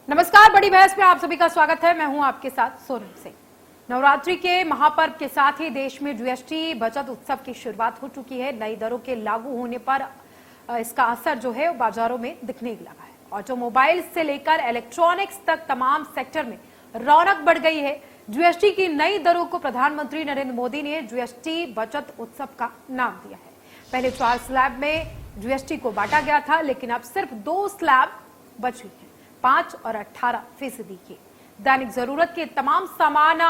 नमस्कार, बड़ी बहस में आप सभी का स्वागत है। मैं हूं आपके साथ सोनम सिंह। नवरात्रि के महापर्व के साथ ही देश में जीएसटी बचत उत्सव की शुरुआत हो चुकी है। नई दरों के लागू होने पर इसका असर जो है बाजारों में दिखने लगा है। ऑटोमोबाइल से लेकर इलेक्ट्रॉनिक्स तक तमाम सेक्टर में रौनक बढ़ गई है। जीएसटी की नई दरों को प्रधानमंत्री नरेंद्र मोदी ने जीएसटी बचत उत्सव का नाम दिया है। पहले 4 स्लैब में जीएसटी को बांटा गया था, लेकिन अब सिर्फ 2 स्लैब बचे हैं, 5 और 18% के। दैनिक जरूरत के तमाम सामान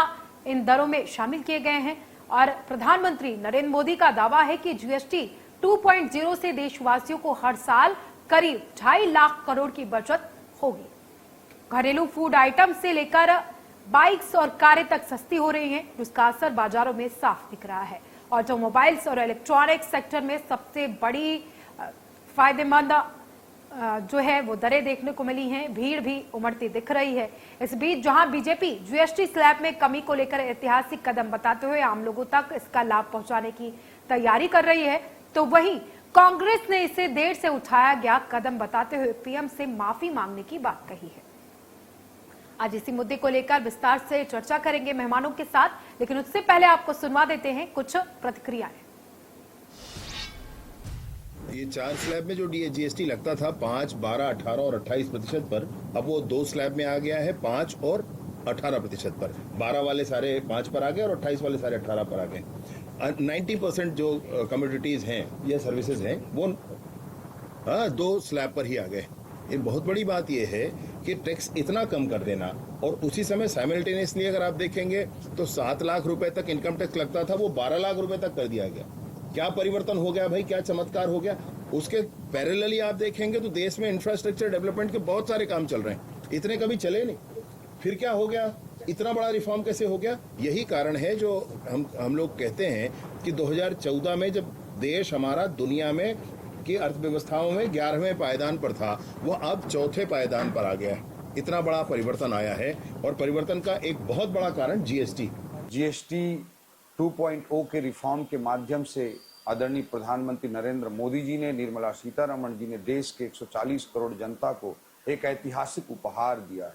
इन दरों में शामिल किए गए हैं और प्रधानमंत्री नरेंद्र मोदी का दावा है कि जीएसटी 2.0 से देशवासियों को हर साल करीब 2.5 लाख करोड़ की बचत होगी। घरेलू फूड आइटम से लेकर बाइक्स और कारें तक सस्ती हो रही हैं, जिसका असर बाजारों में साफ दिख रहा है। ऑटोमोबाइल्स और इलेक्ट्रॉनिक्स सेक्टर में सबसे बड़ी फायदेमंद जो है वो दरें देखने को मिली हैं। भीड़ भी उमड़ती दिख रही है। इस बीच जहां बीजेपी जीएसटी स्लैब में कमी को लेकर ऐतिहासिक कदम बताते हुए आम लोगों तक इसका लाभ पहुंचाने की तैयारी कर रही है, तो वहीं कांग्रेस ने इसे देर से उठाया गया कदम बताते हुए पीएम से माफी मांगने की बात कही है। आज इसी मुद्दे को लेकर विस्तार से चर्चा करेंगे मेहमानों के साथ, लेकिन उससे पहले आपको सुनवा देते हैं कुछ प्रतिक्रियाएं। ये 4 स्लैब में जो जीएसटी लगता था 5, 12, 18 और 28% पर, अब वो 2 स्लैब में आ गया है 5 और 18% पर। 12 वाले सारे 5 पर आ गए और 28 वाले सारे 18 पर आ गए। 90% जो कमोडिटीज हैं या सर्विसेज हैं वो 2 स्लैब पर ही आ गए। ये बहुत बड़ी बात ये है कि टैक्स इतना कम कर देना और उसी समय साइमल्टेनियसली अगर आप देखेंगे तो 7 लाख रुपए तक इनकम टैक्स लगता था, वो 12 लाख रुपए तक कर दिया गया। क्या परिवर्तन हो गया भाई, क्या चमत्कार हो गया। उसके पैरेलली आप देखेंगे तो देश में इंफ्रास्ट्रक्चर डेवलपमेंट के बहुत सारे काम चल रहे हैं, इतने कभी चले नहीं। फिर क्या हो गया, इतना बड़ा रिफॉर्म कैसे हो गया। यही कारण है जो हम लोग कहते हैं कि 2014 में जब देश हमारा दुनिया में की अर्थव्यवस्थाओं में 11वें पायदान पर था, वो अब 4थे पायदान पर आ गया है। इतना बड़ा परिवर्तन आया है और परिवर्तन का एक बहुत बड़ा कारण जीएसटी 2.0 के रिफॉर्म के माध्यम से आदरणीय प्रधानमंत्री नरेंद्र मोदी जी ने, निर्मला सीतारमण जी ने देश के 140 करोड़ जनता को एक ऐतिहासिक उपहार दिया है।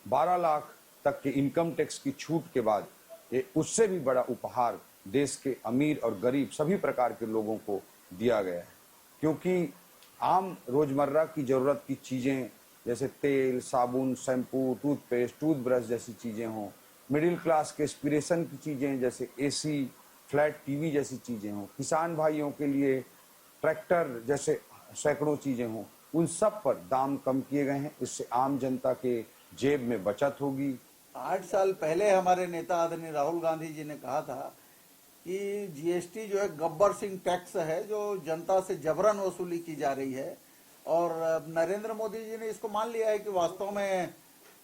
12 लाख तक के इनकम टैक्स की छूट के बाद ये उससे भी बड़ा उपहार देश के अमीर और गरीब सभी प्रकार के लोगों को दिया गया है। क्योंकि आम रोजमर्रा की जरूरत की चीजें जैसे तेल, साबुन, शैम्पू, टूथपेस्ट, टूथब्रश जैसी चीजें हों, मिडिल क्लास के एस्पिरेशन की चीजें जैसे एसी, फ्लैट टीवी जैसी चीजें हों, किसान भाइयों के लिए ट्रैक्टर जैसे सैकड़ों चीजें हों, उन सब पर दाम कम किए गए हैं। इससे आम जनता के जेब में बचत होगी। 8 साल पहले हमारे नेता आदरणीय राहुल गांधी जी ने कहा था कि जीएसटी जो है गब्बर सिंह टैक्स है, जो जनता से जबरन वसूली की जा रही है। और नरेंद्र मोदी जी ने इसको मान लिया है कि वास्तव में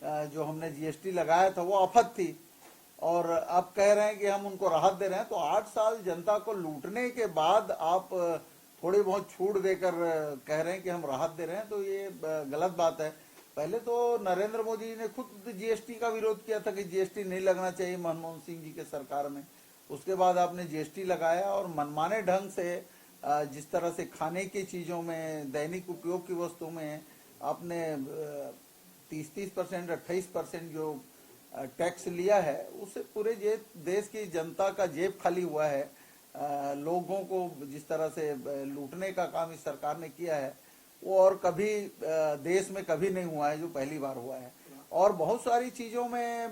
जो हमने जीएसटी लगाया था वो आफत थी, और अब कह रहे हैं कि हम उनको राहत दे रहे हैं। तो 8 साल जनता को लूटने के बाद आप थोड़ी बहुत छूट देकर कह रहे हैं कि हम राहत दे रहे हैं, तो ये गलत बात है। पहले तो नरेंद्र मोदी जी ने खुद जीएसटी का विरोध किया था कि जीएसटी नहीं लगना चाहिए मनमोहन सिंह जी के सरकार में। उसके बाद आपने जीएसटी लगाया और मनमाने ढंग से जिस तरह से खाने की चीजों में, दैनिक उपयोग की वस्तुओं में आपने 30% 28% जो टैक्स लिया है, उससे पूरे देश की जनता का जेब खाली हुआ है। लोगों को जिस तरह से लूटने का काम इस सरकार ने किया है वो और कभी देश में कभी नहीं हुआ है, जो पहली बार हुआ है। और बहुत सारी चीजों में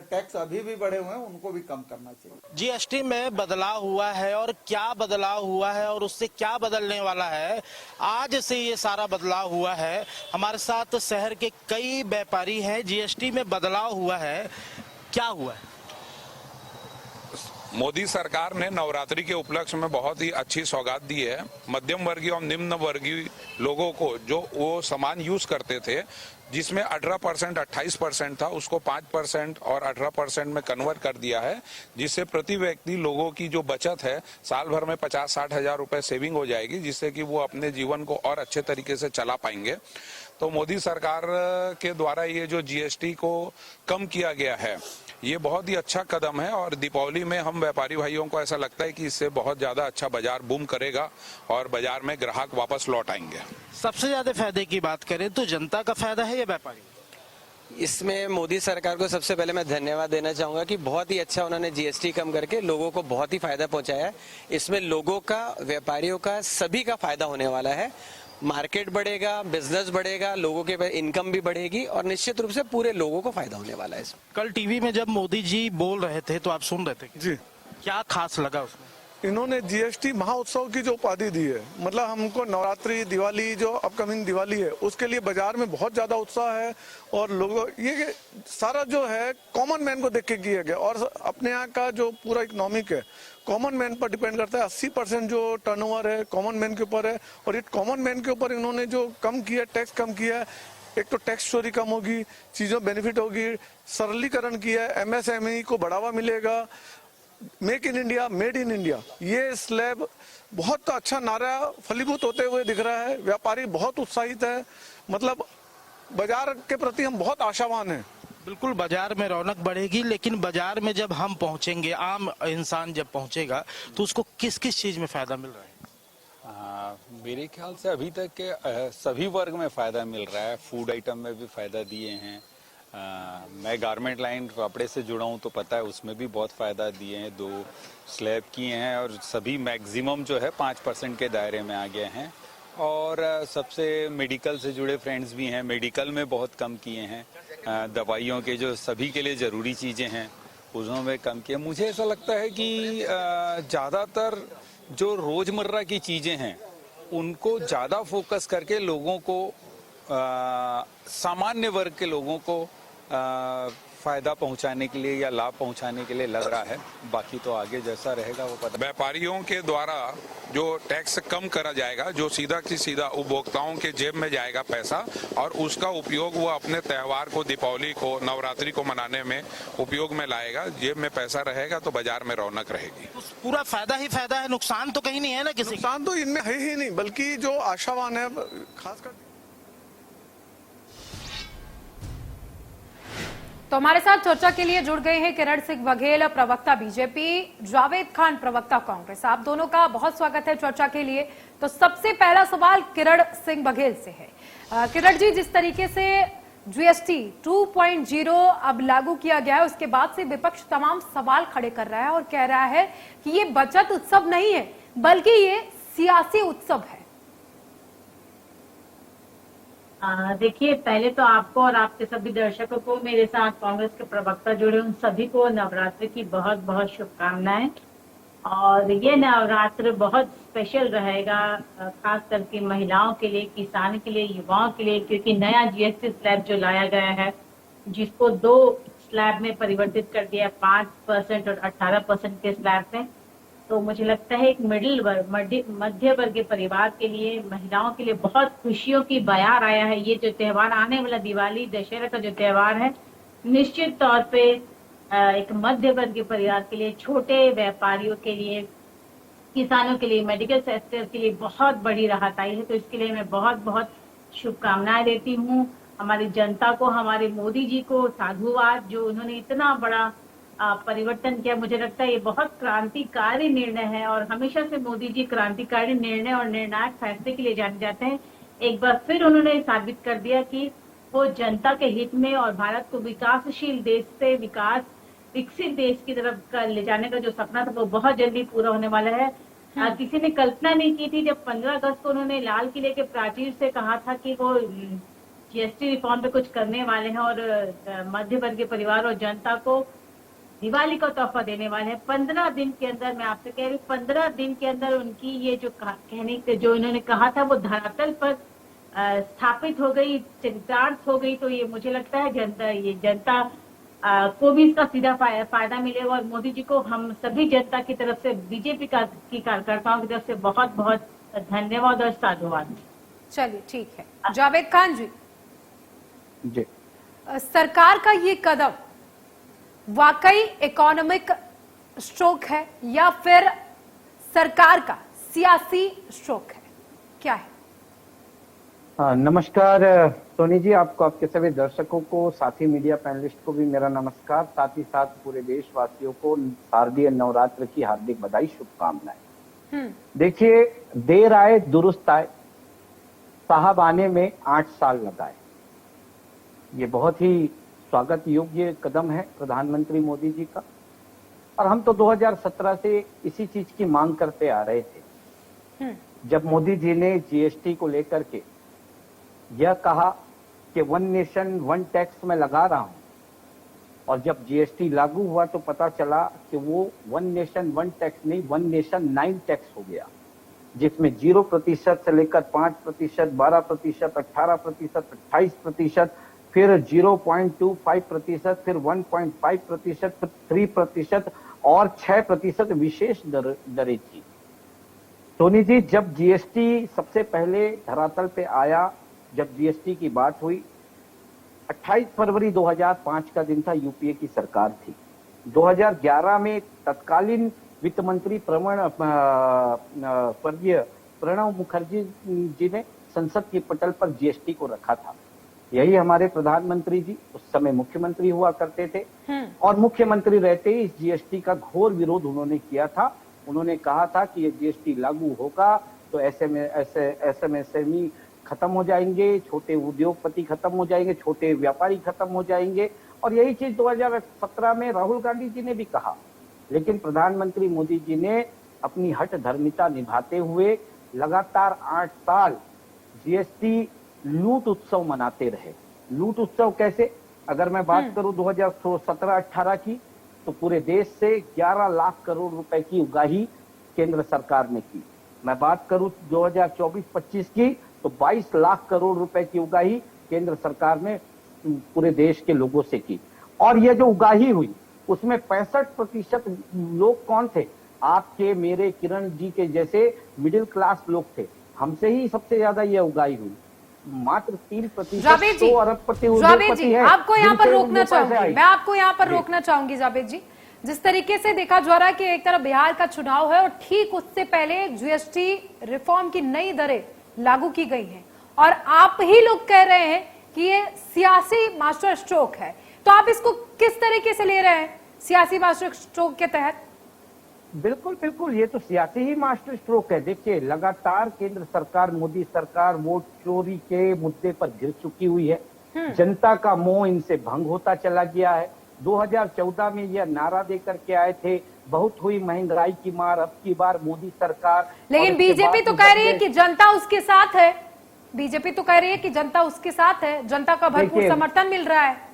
टैक्स अभी भी बढ़े हुए हैं, उनको भी कम करना चाहिए। जीएसटी में बदलाव हुआ है और क्या बदलाव हुआ है और उससे क्या बदलने वाला है, आज से ये सारा बदलाव हुआ है। हमारे साथ शहर के कई व्यापारी हैं। जीएसटी में बदलाव हुआ है, क्या हुआ है? मोदी सरकार ने नवरात्रि के उपलक्ष्य में बहुत ही अच्छी सौगात दी है। मध्यम वर्गीय और निम्न वर्गीय लोगों को जो वो सामान यूज करते थे, जिसमें 18% 28% था, उसको 5% और 18% में कन्वर्ट कर दिया है, जिससे प्रति व्यक्ति लोगों की जो बचत है साल भर में 50-60 हजार रुपए सेविंग हो जाएगी, जिससे कि वो अपने जीवन को और अच्छे तरीके से चला पाएंगे। तो मोदी सरकार के द्वारा ये जो जीएसटी को कम किया गया है, ये बहुत ही अच्छा कदम है। और दीपावली में हम व्यापारी भाइयों को ऐसा लगता है कि इससे बहुत ज्यादा अच्छा बाजार बूम करेगा और बाजार में ग्राहक वापस लौट आएंगे। सबसे ज्यादा फायदे की बात करें तो जनता का फायदा है या व्यापारी? इसमें मोदी सरकार को सबसे पहले मैं धन्यवाद देना चाहूंगा कि बहुत ही अच्छा उन्होंने जीएसटी कम करके लोगों को बहुत ही फायदा पहुंचाया है। इसमें लोगों का, व्यापारियों का, सभी का फायदा होने वाला है। मार्केट बढ़ेगा, बिजनेस बढ़ेगा, लोगों के इनकम भी बढ़ेगी और निश्चित रूप से पूरे लोगों को फायदा होने वाला है इसमें। कल टीवी में जब मोदी जी बोल रहे थे तो आप सुन रहे थे जी, क्या खास लगा उसमें? इन्होंने जीएसटी महाउत्सव की जो उपाधि दी है, मतलब हमको नवरात्रि, दिवाली, जो अपकमिंग दिवाली है, उसके लिए बाजार में बहुत ज्यादा उत्साह है और लोगों ये सारा जो है कॉमन मैन को देख के किया गया और अपने यहाँ का जो पूरा इकोनॉमिक है कॉमन मैन पर डिपेंड करता है। 80% जो टर्नओवर है कॉमन मैन के ऊपर है और ये कॉमन मैन के ऊपर इन्होंने जो कम किया, टैक्स कम किया है, एक तो टैक्स चोरी कम होगी, चीजों बेनिफिट होगी, सरलीकरण किया है, एमएसएमई को बढ़ावा मिलेगा, make in India, made in India, ये स्लैब बहुत अच्छा नारा फलीभूत होते हुए दिख रहा है। व्यापारी बहुत उत्साहित है, मतलब बाजार के प्रति हम बहुत आशावान हैं। बिल्कुल बाजार में रौनक बढ़ेगी, लेकिन बाजार में जब हम पहुंचेंगे, आम इंसान जब पहुंचेगा तो उसको किस किस चीज में फायदा मिल रहा है? मेरे ख्याल से अभी तक के सभी वर्ग में फायदा मिल रहा है। फूड आइटम में भी फायदा दिए हैं। मैं गारमेंट लाइन कपड़े से जुड़ा हूँ तो पता है उसमें भी बहुत फायदा दिए हैं। 2 स्लैब किए हैं और सभी मैक्सिमम जो है 5% के दायरे में आ गए हैं। और सबसे मेडिकल से जुड़े फ्रेंड्स भी हैं, मेडिकल में बहुत कम किए हैं। दवाइयों के जो सभी के लिए ज़रूरी चीज़ें हैं उन्होंने कम किए। मुझे ऐसा लगता है कि ज़्यादातर जो रोज़मर्रा की चीज़ें हैं उनको ज़्यादा फोकस करके लोगों को, सामान्य वर्ग के लोगों को फायदा पहुंचाने के लिए या लाभ पहुंचाने के लिए लग रहा है। बाकी तो आगे जैसा रहेगा वो पता। व्यापारियों के द्वारा जो टैक्स कम करा जाएगा, जो सीधा की सीधा उपभोक्ताओं के जेब में जाएगा पैसा, और उसका उपयोग वो अपने त्योहार को, दीपावली को, नवरात्रि को मनाने में उपयोग में लाएगा। जेब में पैसा रहेगा तो बाजार में रौनक रहेगी। तो पूरा फायदा ही फायदा है, नुकसान तो कहीं नहीं है ना किसी का? नुकसान तो इनमें है ही नहीं, बल्कि जो आशावान है खासकर। तो हमारे साथ चर्चा के लिए जुड़ गए हैं किरण सिंह बघेल, प्रवक्ता बीजेपी, जावेद खान, प्रवक्ता कांग्रेस। आप दोनों का बहुत स्वागत है चर्चा के लिए। तो सबसे पहला सवाल किरण सिंह बघेल से है। किरण जी, जिस तरीके से जीएसटी 2.0 अब लागू किया गया है, उसके बाद से विपक्ष तमाम सवाल खड़े कर रहा है और कह रहा है कि ये बचत उत्सव नहीं है बल्कि ये सियासी उत्सव है। देखिए, पहले तो आपको और आपके सभी दर्शकों को, मेरे साथ कांग्रेस के प्रवक्ता जुड़े उन सभी को नवरात्रि की बहुत बहुत शुभकामनाएं। और ये नवरात्र बहुत स्पेशल रहेगा, खास करके महिलाओं के लिए, किसानों के लिए, युवाओं के लिए, क्योंकि नया जीएसटी स्लैब जो लाया गया है, जिसको 2 स्लैब में परिवर्तित कर दिया, 5% और 18% के स्लैब में। तो मुझे लगता है एक मिडिल वर्ग, मध्य वर्गीय परिवार के लिए, महिलाओं के लिए बहुत खुशियों की बयार आया है। ये जो त्योहार आने वाला, दिवाली, दशहरा का जो त्योहार है, निश्चित तौर पे एक मध्य वर्गीय परिवार के लिए, छोटे व्यापारियों के लिए, किसानों के लिए, मेडिकल सेक्टर के लिए बहुत बड़ी राहत आई है। तो इसके लिए मैं बहुत बहुत शुभकामनाएं देती हूँ हमारी जनता को, हमारे मोदी जी को साधुवाद, जो उन्होंने इतना बड़ा परिवर्तन किया। मुझे लगता है ये बहुत क्रांतिकारी निर्णय है और हमेशा से मोदी जी क्रांतिकारी निर्णय और निर्णायक फैसले के लिए जाने जाते हैं। एक बार फिर उन्होंने साबित कर दिया कि वो जनता के हित में और भारत को विकासशील देश से विकसित देश की तरफ ले जाने का जो सपना था वो बहुत जल्दी पूरा होने वाला है। किसी ने कल्पना नहीं की थी जब 15 अगस्त को उन्होंने लाल किले के प्राचीर से कहा था कि वो जीएसटी रिफॉर्म पे कुछ करने वाले हैं और मध्य वर्गीय परिवार और जनता को दिवाली का तोहफा देने वाले हैं। 15 दिन के अंदर, मैं आपसे कह रही हूँ, 15 दिन के अंदर उनकी ये जो कहने जो इन्होंने कहा था वो धरातल पर स्थापित हो गई, चरितार्थ हो गई। तो ये मुझे लगता है जनता को भी इसका सीधा फायदा मिलेगा और मोदी जी को हम सभी जनता की तरफ से, बीजेपी की कार्यकर्ताओं की तरफ से बहुत बहुत धन्यवाद और साधुवाद। चलिए, ठीक है। जावेद खान जी, जी, सरकार का ये कदम वाकई इकोनॉमिक स्ट्रोक है या फिर सरकार का सियासी स्ट्रोक है, क्या है? हाँ, नमस्कार सोनी जी, आपको, आपके सभी दर्शकों को, साथी मीडिया पैनलिस्ट को भी मेरा नमस्कार। साथ ही साथ पूरे देशवासियों को शारदीय नवरात्र की हार्दिक बधाई, शुभकामनाएं। देखिए, देर आए दुरुस्त आए, साहब आने में 8 साल लगाए। ये बहुत ही स्वागत योग्य कदम है प्रधानमंत्री मोदी जी का। और हम तो 2017 से इसी चीज की मांग करते आ रहे थे। जब मोदी जी ने जीएसटी को लेकर के यह कहा कि 1 नेशन 1 टैक्स में लगा रहा हूं, और जब जीएसटी लागू हुआ तो पता चला कि वो 1 नेशन 1 टैक्स नहीं, 1 नेशन 9 टैक्स हो गया, जिसमें 0% से लेकर 5%, 12%, 18%, 28%, फिर 0.25%, फिर 1.5%, फिर 3% और 6% विशेष दरें थी। सोनी जी, जब जीएसटी सबसे पहले धरातल पे आया, जब जीएसटी की बात हुई, 28 फरवरी 2005 का दिन था, यूपीए की सरकार थी। 2011 में तत्कालीन वित्त मंत्री स्वर्गीय प्रणब मुखर्जी जी ने संसद के पटल पर जीएसटी को रखा था। यही हमारे प्रधानमंत्री जी उस समय मुख्यमंत्री हुआ करते थे, और मुख्यमंत्री रहते ही इस जीएसटी का घोर विरोध उन्होंने किया था। उन्होंने कहा था कि ये जीएसटी लागू होगा तो एसएमएसएमई खत्म हो जाएंगे, छोटे उद्योगपति खत्म हो जाएंगे, छोटे व्यापारी खत्म हो जाएंगे। और यही चीज 2017 में राहुल गांधी जी ने भी कहा। लेकिन प्रधानमंत्री मोदी जी ने अपनी हठ धर्मिता निभाते हुए लगातार 8 साल जीएसटी लूट उत्सव मनाते रहे। लूट उत्सव कैसे? अगर मैं बात करूं 2017-18 की, तो पूरे देश से 11 लाख करोड़ रुपए की उगाही केंद्र सरकार ने की। मैं बात करूं 2024-25 की, तो 22 लाख करोड़ रुपए की उगाही केंद्र सरकार ने पूरे देश के लोगों से की। और ये जो उगाही हुई उसमें 65% लोग कौन थे? आपके, मेरे, किरण जी के जैसे मिडिल क्लास लोग थे। हमसे ही सबसे ज्यादा ये उगाही हुई। मात्र 3% जावेद जी, जावेद जी, आपको यहाँ पर रोकना चाहूंगी, मैं आपको यहाँ पर रोकना चाहूंगी जावेद जी। जिस तरीके से देखा जा रहा है कि एक तरफ बिहार का चुनाव है और ठीक उससे पहले जीएसटी रिफॉर्म की नई दरें लागू की गई हैं, और आप ही लोग कह रहे हैं कि ये सियासी मास्टर स्ट्रोक है, तो आप इसको किस तरीके से ले रहे हैं सियासी मास्टर स्ट्रोक के तहत? बिल्कुल बिल्कुल, ये तो सियासी ही मास्टर स्ट्रोक है। देखिए, लगातार केंद्र सरकार, मोदी सरकार वोट चोरी के मुद्दे पर घिर चुकी हुई है। जनता का मोह इनसे भंग होता चला गया है। 2014 में यह नारा देकर के आए थे, बहुत हुई महंगाई की मार, अब की बार मोदी सरकार। लेकिन बीजेपी तो कह रही है कि जनता उसके साथ है। बीजेपी तो कह रही है कि जनता उसके साथ है, जनता का भरपूर समर्थन मिल रहा है।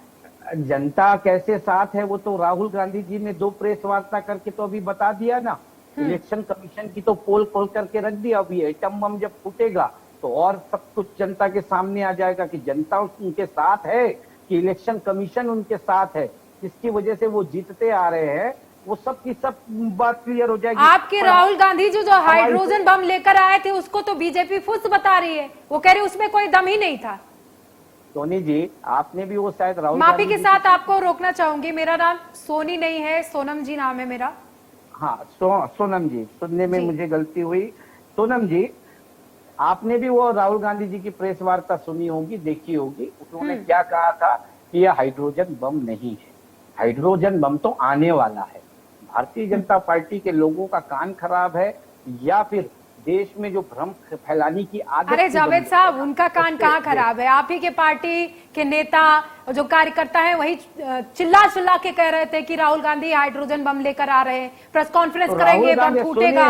जनता कैसे साथ है वो तो राहुल गांधी जी ने 2 प्रेस वार्ता करके तो अभी बता दिया ना। इलेक्शन कमीशन की तो पोल खोल करके रख दिया। अभी एटम बम जब फूटेगा तो और सब कुछ जनता के सामने आ जाएगा कि जनता उनके साथ है कि इलेक्शन कमीशन उनके साथ है, जिसकी वजह से वो जीतते आ रहे हैं। वो सब की सब बात क्लियर हो जाएगी। आपके राहुल गांधी जी जो हाइड्रोजन बम लेकर आए थे उसको तो बीजेपी फुस बता रही है, वो कह रही उसमें कोई दम ही नहीं था। सोनी जी, आपने भी वो शायद राहुल माफी के साथ आपको रोकना चाहूंगी, मेरा नाम सोनी नहीं है, सोनम जी नाम है मेरा। हाँ, सोनम जी, सुनने में मुझे गलती हुई। सोनम जी, आपने भी वो राहुल गांधी जी की प्रेस वार्ता सुनी होगी, देखी होगी। उन्होंने क्या कहा था कि यह हाइड्रोजन बम नहीं है, हाइड्रोजन बम तो आने वाला है। भारतीय जनता पार्टी के लोगों का कान खराब है, या फिर देश में जो भ्रम फैलाने की आदत। अरे जावेद साहब, उनका कान कहाँ खराब है? आप ही के पार्टी के नेता और जो कार्यकर्ता हैं वही चिल्ला चिल्ला के कह रहे थे कि राहुल गांधी हाइड्रोजन बम लेकर आ रहे हैं, प्रेस कॉन्फ्रेंस करेंगे, बम फूटेगा।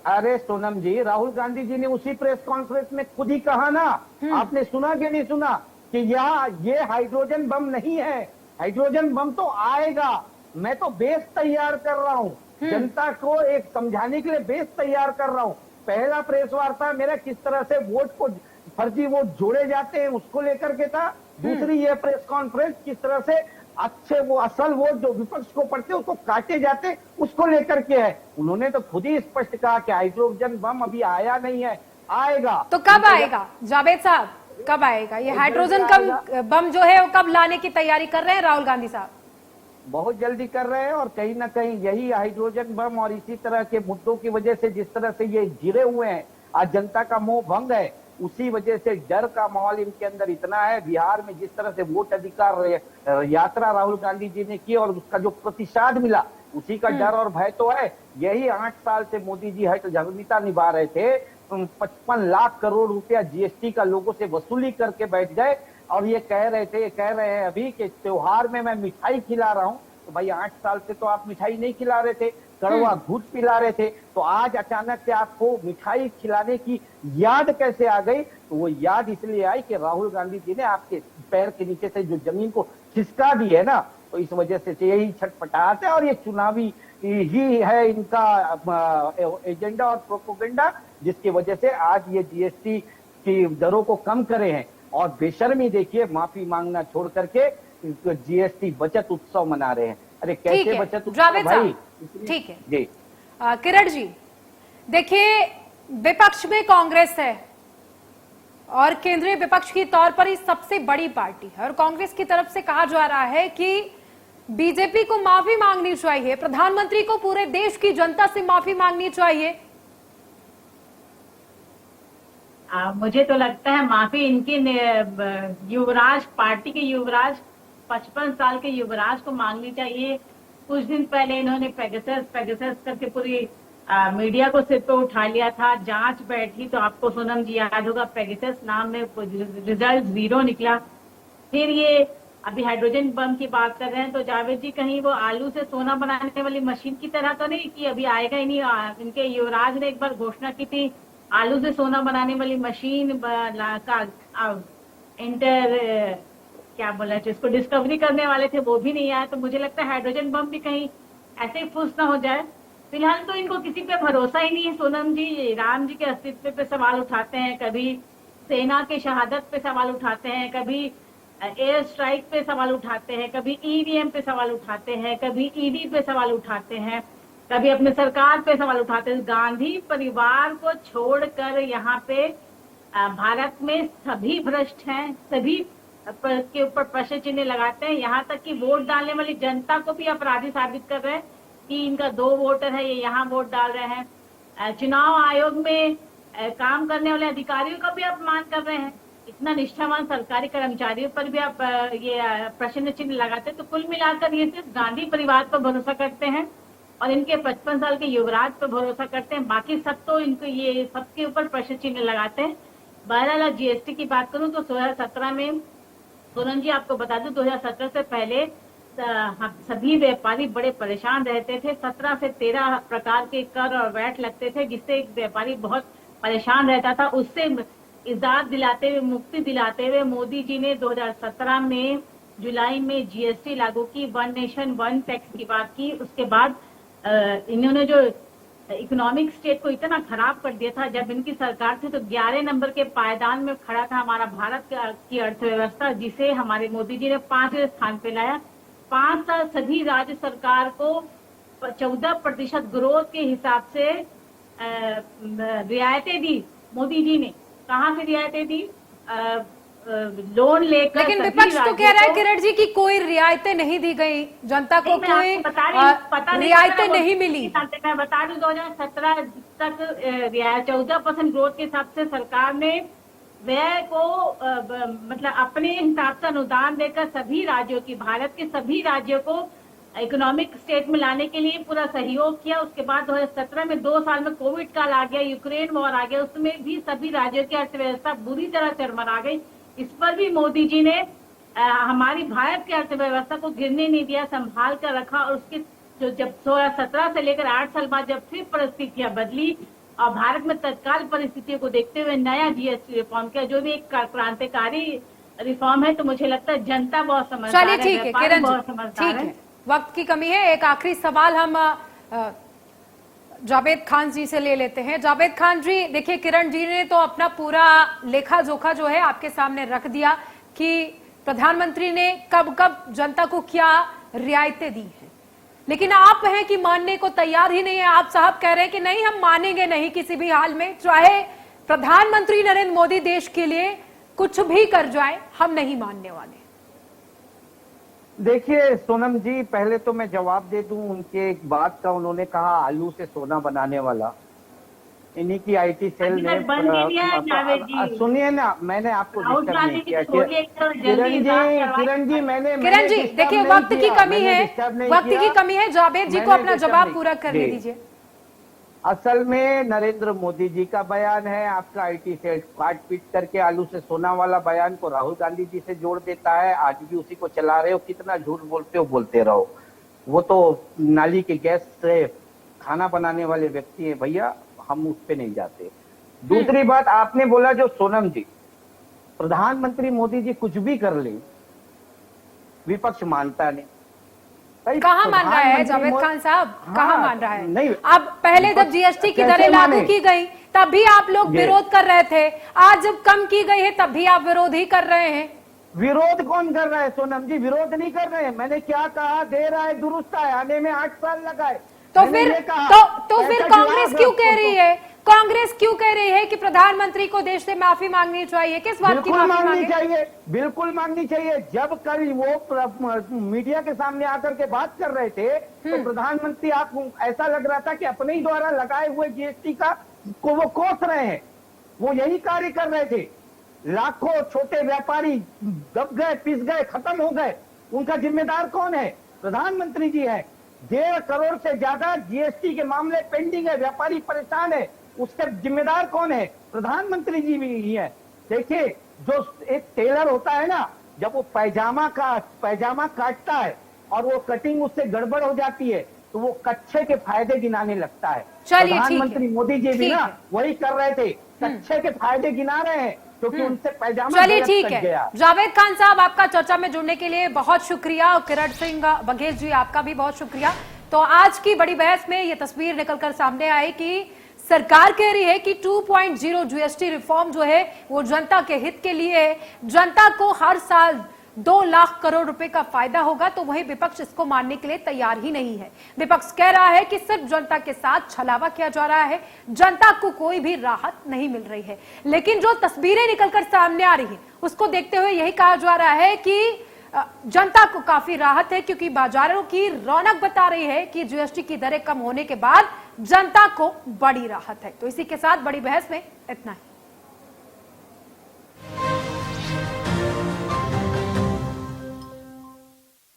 अरे सोनम जी, राहुल गांधी जी ने उसी प्रेस कॉन्फ्रेंस में खुद ही कहा ना, आपने सुना कि नहीं सुना, कि ये हाइड्रोजन बम नहीं है, हाइड्रोजन बम तो आएगा। मैं तो बेस तैयार कर रहा हूँ, जनता को एक समझाने के लिए बेस तैयार कर रहा हूँ। पहला प्रेस वार्ता मेरा किस तरह से वोट को, फर्जी वोट जोड़े जाते हैं उसको लेकर के था। दूसरी ये प्रेस कॉन्फ्रेंस किस तरह से अच्छे वो असल वोट जो विपक्ष को पड़ते उसको काटे जाते उसको लेकर के है। उन्होंने तो खुद ही स्पष्ट कहा कि हाइड्रोजन बम अभी आया नहीं है, आएगा। तो कब आएगा जावेद साहब, कब आएगा ये हाइड्रोजन बम जो है वो कब लाने की तैयारी कर रहे हैं राहुल गांधी साहब? बहुत जल्दी कर रहे हैं, और कहीं ना कहीं यही हाइड्रोजन बम और इसी तरह के मुद्दों की वजह से जिस तरह से ये घिरे हुए हैं, आज जनता का मोह भंग है, उसी वजह से डर का माहौल इनके अंदर इतना है। बिहार में जिस तरह से वोट अधिकार यात्रा राहुल गांधी जी ने की और उसका जो प्रतिसाद मिला, उसी का डर और भय तो है। यही 8 साल से मोदी जी हठ धर्मिता निभा रहे थे। 55 लाख करोड़ रुपया जीएसटी का लोगों से वसूली करके बैठ गए। और ये कह रहे हैं अभी कि त्योहार में मैं मिठाई खिला रहा हूँ। तो भाई 8 साल से तो आप मिठाई नहीं खिला रहे थे, कड़वा घूट पिला रहे थे, तो आज अचानक से आपको मिठाई खिलाने की याद कैसे आ गई? तो वो याद इसलिए आई कि राहुल गांधी जी ने आपके पैर के नीचे से जो जमीन को खिसका दी है ना, तो इस वजह से यही छटपटाहट है। और ये चुनावी ही है इनका एजेंडा और प्रोपेगेंडा, जिसकी वजह से आज ये जीएसटी की दरों को कम करे हैं। और बेशर्मी देखिए, माफी मांगना छोड़ करके जीएसटी बचत उत्सव मना रहे हैं। अरे कैसे बचत उत्सव भाई? ठीक है जी किरण जी, देखिए विपक्ष में कांग्रेस है और केंद्रीय विपक्ष के तौर पर ही सबसे बड़ी पार्टी है, और कांग्रेस की तरफ से कहा जा रहा है कि बीजेपी को माफी मांगनी चाहिए, प्रधानमंत्री को पूरे देश की जनता से माफी मांगनी चाहिए। मुझे तो लगता है माफी इनके युवराज, पार्टी के युवराज, 55 साल के युवराज को मांगनी चाहिए। कुछ दिन पहले इन्होंने पेगासस करके पूरी मीडिया को सिर पे उठा लिया था। जांच बैठी तो आपको सोनम जी याद होगा, पेगासस नाम में रिजल्ट 0 निकला। फिर ये अभी हाइड्रोजन बम की बात कर रहे हैं, तो जावेद जी कहीं वो आलू से सोना बनाने वाली मशीन की तरह तो नहीं कि अभी आएगा ही नहीं। इनके युवराज ने एक बार घोषणा की थी आलू से सोना बनाने वाली मशीन का क्या बोला जिसको डिस्कवरी करने वाले थे, वो भी नहीं आया। तो मुझे लगता है हाइड्रोजन बम भी कहीं ऐसे ही फूस ना हो जाए। फिलहाल तो इनको किसी पे भरोसा ही नहीं है। सोनम जी राम जी के अस्तित्व पे सवाल उठाते हैं, कभी सेना के शहादत पे सवाल उठाते हैं, कभी एयर स्ट्राइक पे सवाल उठाते हैं, कभी ईवीएम पे सवाल उठाते हैं, कभी ईडी पे सवाल उठाते हैं, कभी अपने सरकार पे सवाल उठाते हैं। गांधी परिवार को छोड़कर यहाँ पे भारत में सभी भ्रष्ट हैं, सभी के ऊपर प्रश्न चिन्ह लगाते हैं। यहाँ तक कि वोट डालने वाली जनता को भी अपराधी साबित कर रहे हैं कि इनका 2 वोटर है, ये यहाँ वोट डाल रहे हैं। चुनाव आयोग में काम करने वाले अधिकारियों का भी अपमान कर रहे हैं। इतना निष्ठावान सरकारी कर्मचारियों पर भी आप ये प्रश्न चिन्ह लगाते हैं। तो कुल मिलाकर ये सिर्फ गांधी परिवार पर भरोसा करते हैं और इनके 55 साल के युवराज पर भरोसा करते हैं। बाकी सब तो इनको ये सबके ऊपर प्रश्न चिन्ह लगाते हैं। बहरहाल जीएसटी की बात करूं तो 2017 में सोनम जी आपको बता दूं 2017 से पहले सभी व्यापारी बड़े परेशान रहते थे। 17 से 13 प्रकार के कर और वैट लगते थे, जिससे एक व्यापारी बहुत परेशान रहता था। उससे इजाद दिलाते हुए, मुक्ति दिलाते हुए मोदी जी ने 2017 में जुलाई में जीएसटी लागू की, 1 नेशन 1 टैक्स की बात की। उसके बाद इन्होंने जो इकोनॉमिक स्टेट को इतना खराब कर दिया था जब इनकी सरकार थी, तो 11 नंबर के पायदान में खड़ा था हमारा भारत की अर्थव्यवस्था, जिसे हमारे मोदी जी ने 5वें स्थान पे लाया। 5 साल सभी राज्य सरकार को 14% ग्रोथ के हिसाब से रियायतें दी मोदी जी ने। कहाँ से रियायतें दी? लोन लेकर। लेकिन विपक्ष तो कह रहा है किरण जी की कोई रियायतें नहीं दी गई, जनता को कोई रियायतें नहीं मिली। मैं बता दूं 2017 तक 14% ग्रोथ के हिसाब से सरकार ने व्यय को मतलब अपने हिसाब से अनुदान देकर सभी राज्यों की, भारत के सभी राज्यों को इकोनॉमिक स्टेट में लाने के लिए पूरा सहयोग किया। उसके बाद 2017 में 2 साल में कोविड काल आ गया, यूक्रेन वॉर आ गया, उसमें भी सभी राज्यों की अर्थव्यवस्था बुरी तरह चरमरा गई। इस पर भी मोदी जी ने हमारी भारत की अर्थव्यवस्था को गिरने नहीं दिया, संभाल कर रखा। और उसके जो जब 2017 से लेकर 8 साल बाद जब फिर परिस्थितियां बदली और भारत में तत्काल परिस्थितियों को देखते हुए नया जीएसटी रिफॉर्म किया, जो भी एक क्रांतिकारी रिफॉर्म है, तो मुझे लगता है जनता बहुत समझदार है। चलिए ठीक है किरण जी, ठीक है, वक्त की कमी है। एक आखिरी सवाल हम जावेद खान जी से ले लेते हैं। जावेद खान जी, देखिए किरण जी ने तो अपना पूरा लेखा जोखा जो है आपके सामने रख दिया कि प्रधानमंत्री ने कब कब जनता को क्या रियायतें दी हैं, लेकिन आप हैं कि मानने को तैयार ही नहीं है। आप साहब कह रहे हैं कि नहीं, हम मानेंगे नहीं किसी भी हाल में, चाहे प्रधानमंत्री नरेंद्र मोदी देश के लिए कुछ भी कर जाए, हम नहीं मानने वाले। देखिए सोनम जी, पहले तो मैं जवाब दे दूं उनके एक बात का। उन्होंने कहा आलू से सोना बनाने वाला, इन्हीं की आईटी सेल ने, सुनिए ना, मैंने आपको डिस्टर्ब नहीं किया। किरण जी मैंने किरण जी देखिए वक्त की कमी है, वक्त की कमी है। जावेद जी को अपना जवाब पूरा करने दीजिए। असल में नरेंद्र मोदी जी का बयान है, आपका आईटी सेल काट पीट करके आलू से सोना वाला बयान को राहुल गांधी जी से जोड़ देता है। आज भी उसी को चला रहे हो, कितना झूठ बोलते हो बोलते रहो। वो तो नाली के गैस से खाना बनाने वाले व्यक्ति हैं भैया, हम उस पे नहीं जाते। दूसरी बात आपने बोला जो सोनम जी, प्रधानमंत्री मोदी जी कुछ भी कर ले विपक्ष मानता नहीं। कहाँ मान रहा है जावेद खान साहब? कहाँ मान रहा है? नहीं, अब पहले जब जीएसटी की दरें लागू की गई तब भी आप लोग विरोध कर रहे थे, आज जब कम की गई है तब भी आप विरोध ही कर रहे हैं। विरोध कौन कर रहा है सोनम जी? विरोध नहीं कर रहे हैं। मैंने क्या कहा, दे रहा है दुरुस्त है, आने में 8 साल लगाए। तो फिर कांग्रेस क्यों कह रही है, कांग्रेस क्यों कह रही है कि प्रधानमंत्री को देश से माफी मांगनी चाहिए? किस बात की माफी मांगनी चाहिए? बिल्कुल मांगनी चाहिए। जब कल वो मीडिया के सामने आकर के बात कर रहे थे तो प्रधानमंत्री आपको ऐसा लग रहा था कि अपने ही द्वारा लगाए हुए जीएसटी का को वो कोस रहे हैं। वो यही कार्य कर रहे थे। लाखों छोटे व्यापारी दब गए, पिस गए, खत्म हो गए। उनका जिम्मेदार कौन है? प्रधानमंत्री जी है। 1.5 करोड़ से ज्यादा जीएसटी के मामले पेंडिंग है, व्यापारी परेशान है, उसका जिम्मेदार कौन है? प्रधानमंत्री जी भी है। देखिए, जो एक टेलर होता है ना, जब वो पैजामा काटता है और वो कटिंग उससे गड़बड़ हो जाती है तो वो कच्छे के फायदे गिनाने लगता है। प्रधानमंत्री मोदी जी भी ना वही कर रहे थे, कच्छे के फायदे गिना रहे हैं क्योंकि उनसे पैजामा। चलिए ठीक है, जावेद खान साहब आपका चर्चा में जुड़ने के लिए बहुत शुक्रिया, और किरण सिंह बघेल जी आपका भी बहुत शुक्रिया। तो आज की बड़ी बहस में ये तस्वीर निकलकर सामने आई कि सरकार कह रही है कि 2.0 जीएसटी रिफॉर्म जो है वो जनता के हित के लिए है, जनता को हर साल 2 लाख करोड़ रुपए का फायदा होगा। तो वही विपक्ष इसको मानने के लिए तैयार ही नहीं है। विपक्ष कह रहा है कि सिर्फ जनता के साथ छलावा किया जा रहा है, जनता को कोई भी राहत नहीं मिल रही है। लेकिन जो तस्वीरें निकलकर सामने आ रही है उसको देखते हुए यही कहा जा रहा है कि जनता को काफी राहत है, क्योंकि बाजारों की रौनक बता रही है कि जीएसटी की दरें कम होने के बाद जनता को बड़ी राहत है। तो इसी के साथ बड़ी बहस में इतना ही।